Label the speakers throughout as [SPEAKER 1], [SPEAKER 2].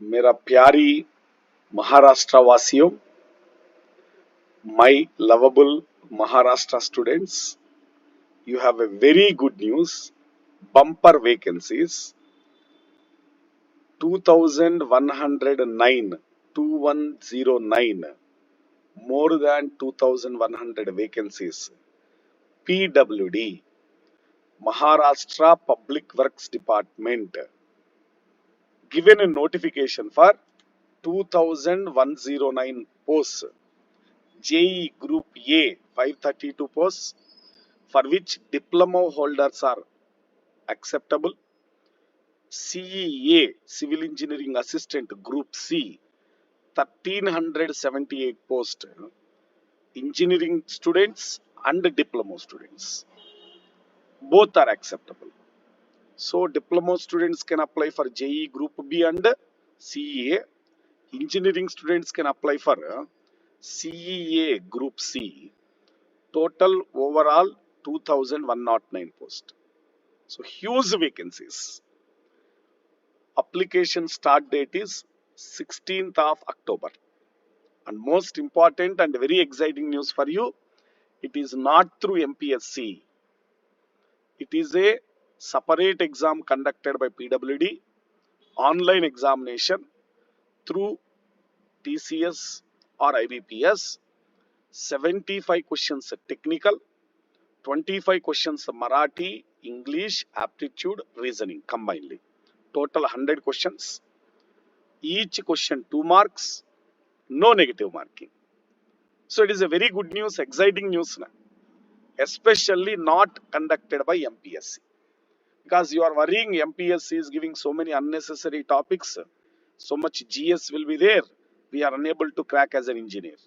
[SPEAKER 1] मेरा प्यारी महाराष्ट्र वासियों, my lovable Maharashtra students, you have a very good news. Bumper vacancies 2109, 2109, more than 2100 vacancies. PWD, Maharashtra Public Works Department, given a notification for 2109 posts. JEE Group A 532 posts, for which diploma holders are acceptable. CEA Civil Engineering Assistant Group C 1378 posts, engineering students and diploma students both are acceptable. So diploma students can apply for JEE Group B and CEA. Engineering students can apply for CEA Group C. Total overall 2109 posts. So huge vacancies. Application start date is 16th of October. And most important and very exciting news for you, it is not through MPSC. It is a separate exam conducted by PWD, online examination through TCS or IBPS. 75 questions technical, 25 questions Marathi, English, aptitude, reasoning combinedly. Total 100 questions. Each question 2 marks, no negative marking. So it is a very good news, exciting news, especially not conducted by MPSC. Because you are worrying MPSC is giving so many unnecessary topics, so much GS will be there, we are unable to crack as an engineer.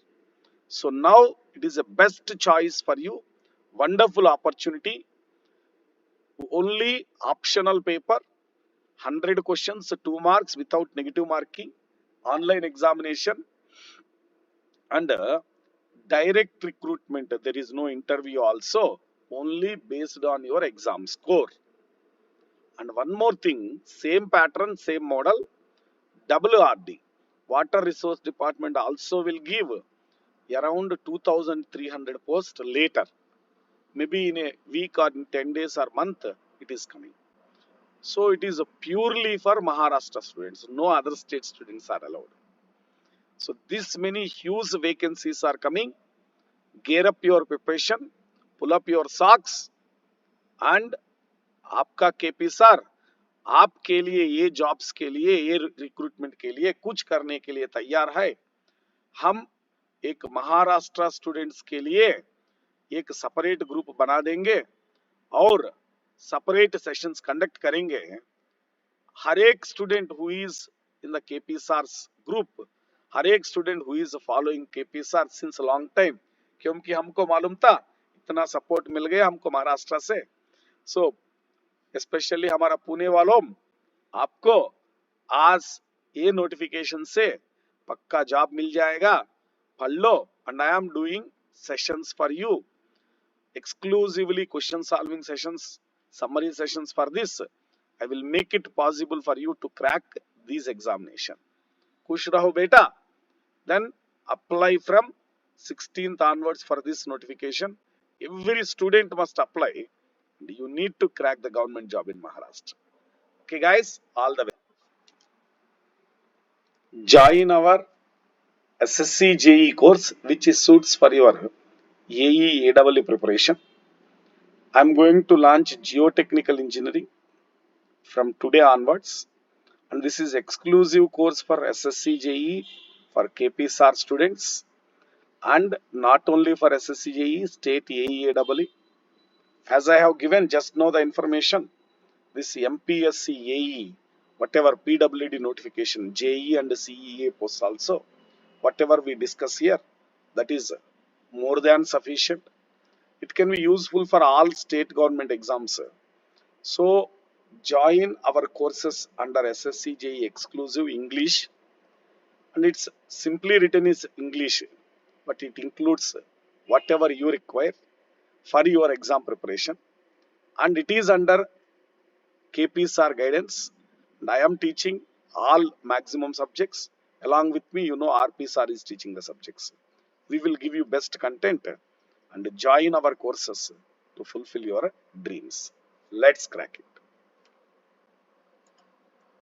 [SPEAKER 1] So now it is a best choice for you, wonderful opportunity. Only optional paper, 100 questions, 2 marks without negative marking, online examination, and direct recruitment. There is no interview also, only based on your exam score. And one more thing, same pattern, same model, WRD, Water Resource Department also will give around 2300 posts later. Maybe in a week or in 10 days or month, it is coming. So it is purely for Maharashtra students. No other state students are allowed. So this many huge vacancies are coming. Gear up your preparation, pull up your socks, and आपका KP sir आपके लिए ये jobs के लिए ये recruitment के लिए कुछ करने के लिए तैयार है. हम एक महाराष्ट्र स्टूडेंट्स के लिए एक सेपरेट ग्रुप बना देंगे और सेपरेट सेशंस कंडक्ट करेंगे. हर एक student who is in the KP sir's group, हर एक student who is following KP sir since long time, क्योंकि हमको मालूम था इतना सपोर्ट मिल गया हमको महाराष्ट्र से. सो स्पेशली हमारा पुणे वालों, आपको आज ये नोटिफिकेशन से पक्का जॉब मिल जाएगा. पढ़ लो. And I am doing sessions for you, exclusively question solving sessions, summary sessions. For this I will make it possible for you to crack these examination. खुश रहो बेटा. Then apply from 16th onwards for this notification. Every student must apply. You need to crack the government job in Maharashtra. Okay guys, all the best. Join our SSC JE course which is suits for your AE AEE preparation. I am going to launch geotechnical engineering from today onwards, and this is exclusive course for SSC JE for KPSR students, and not only for SSC JE, state AE AEE. As I have given just now the information, this MPSC AE, whatever PWD notification, JE and CEA posts also, whatever we discuss here, that is more than sufficient. It can be useful for all state government exams. So join our courses under SSC JE exclusive English, and it's simply written is English, but it includes whatever you require for your exam preparation, and it is under KPSR guidance, and I am teaching all maximum subjects. Along with me, RP sir is teaching the subjects. We will give you best content and join our courses to fulfill your dreams. Let's crack it.